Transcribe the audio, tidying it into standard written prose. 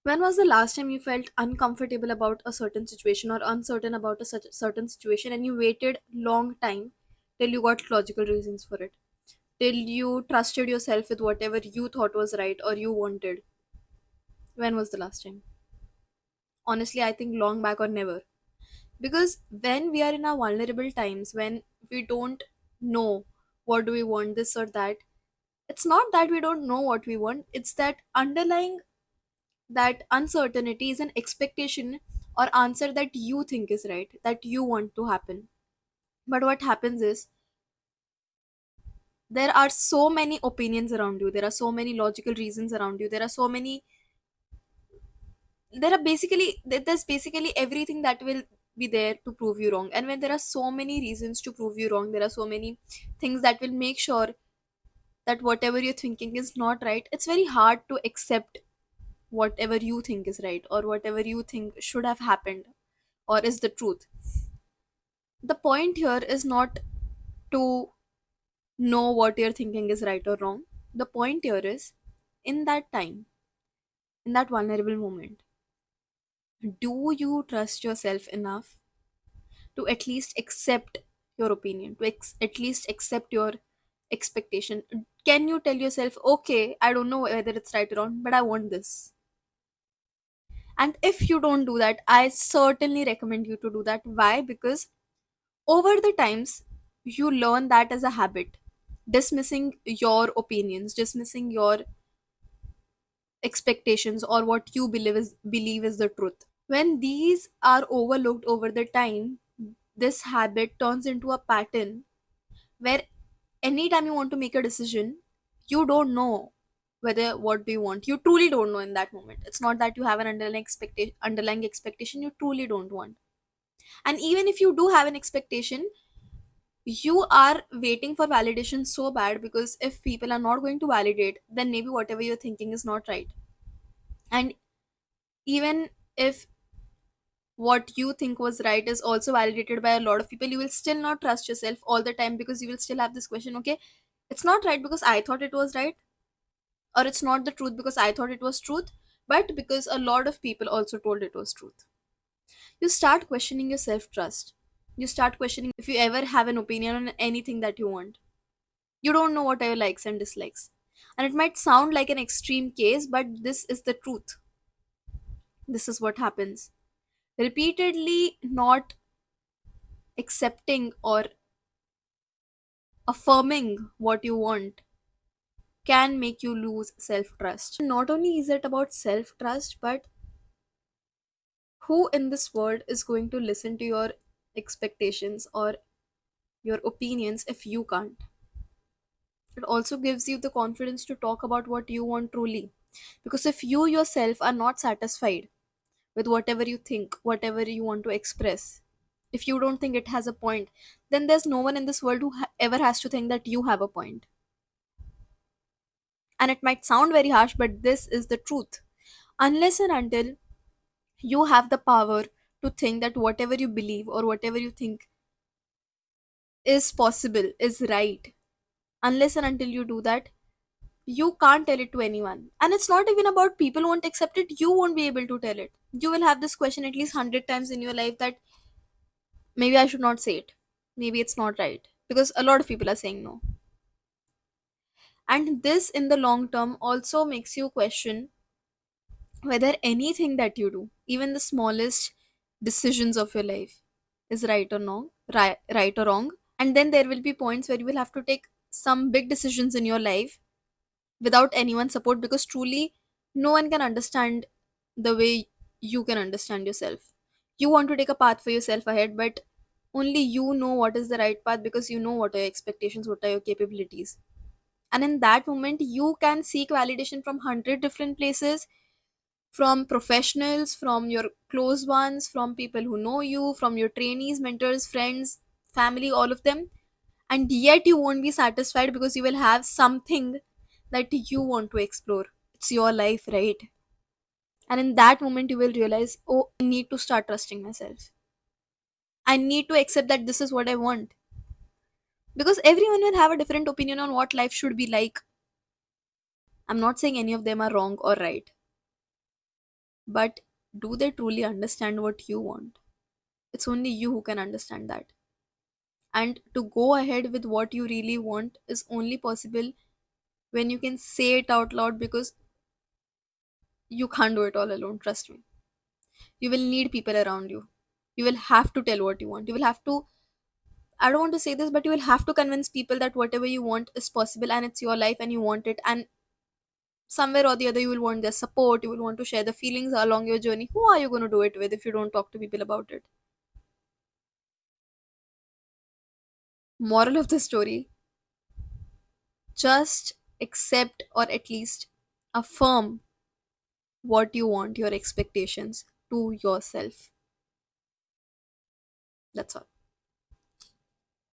When was the last time you felt uncomfortable about a certain situation or uncertain about a such certain situation and you waited long time till you got logical reasons for it? Till you trusted yourself with whatever you thought was right or you wanted? When was the last time? Honestly, I think long back or never. Because when we are in our vulnerable times, when we don't know what do we want, this or that, it's not that we don't know what we want, it's that underlying that uncertainty is an expectation or answer that you think is right, that you want to happen. But what happens is there are so many opinions around you, there are so many logical reasons around you, there's basically everything that will be there to prove you wrong. And when there are so many reasons to prove you wrong, there are so many things that will make sure that whatever you're thinking is not right, it's very hard to accept whatever you think is right or whatever you think should have happened or is the truth. The point here is not to know what you're thinking is right or wrong. The point here is, in that time, in that vulnerable moment, do you trust yourself enough to at least accept your opinion, to at least accept your expectation? Can you tell yourself, okay, I don't know whether it's right or wrong, but I want this? And if you don't do that, I certainly recommend you to do that. Why? Because over the times, you learn that as a habit, dismissing your opinions, dismissing your expectations or what you believe is the truth. When these are overlooked over the time, this habit turns into a pattern where anytime you want to make a decision, you don't know whether what do you want. You truly don't know in that moment. It's not that you have an underlying expectation you truly don't want. And even if you do have an expectation, you are waiting for validation so bad, because if people are not going to validate, then maybe whatever you're thinking is not right. And even if what you think was right is also validated by a lot of people, you will still not trust yourself all the time, because you will still have this question, okay, it's not right because I thought it was right, or it's not the truth because I thought it was truth, but because a lot of people also told it was truth. You start questioning your self trust. You start questioning if you ever have an opinion on anything that you want. You don't know what are your likes and dislikes. And it might sound like an extreme case, but this is the truth. This is what happens. Repeatedly not accepting or affirming what you want can make you lose self trust. Not only is it about self trust, but who in this world is going to listen to your expectations or your opinions if you can't? It also gives you the confidence to talk about what you want truly. Because if you yourself are not satisfied with whatever you think, whatever you want to express, if you don't think it has a point, then there's no one in this world who ever has to think that you have a point. And it might sound very harsh, but this is the truth. Unless and until you have the power to think that whatever you believe or whatever you think is possible, is right, unless and until you do that, you can't tell it to anyone. And it's not even about people won't accept it, you won't be able to tell it. You will have this question at least 100 times in your life that maybe I should not say it. Maybe it's not right. Because a lot of people are saying no. And this in the long term also makes you question whether anything that you do, even the smallest decisions of your life, is right or wrong, right or wrong. And then there will be points where you will have to take some big decisions in your life without anyone's support, because truly no one can understand the way you can understand yourself. You want to take a path for yourself ahead, but only you know what is the right path, because you know what are your expectations, what are your capabilities. And in that moment you can seek validation from 100 different places, from professionals, from your close ones, from people who know you, from your trainees, mentors, friends, family, all of them. And yet you won't be satisfied, because you will have something that you want to explore. It's your life, right? And in that moment you will realize, oh, I need to start trusting myself. I need to accept that this is what I want. Because everyone will have a different opinion on what life should be like. I'm not saying any of them are wrong or right. but do they truly understand what you want? It's only you who can understand that. And to go ahead with what you really want is only possible when you can say it out loud, because you can't do it all alone, trust me. You will need people around you. You will have to tell what you want. You will have to, I don't want to say this, but you will have to convince people that whatever you want is possible and it's your life and you want it. And somewhere or the other, you will want their support. You will want to share the feelings along your journey. Who are you going to do it with if you don't talk to people about it? Moral of the story, just accept, or at least affirm what you want, your expectations to yourself. That's all.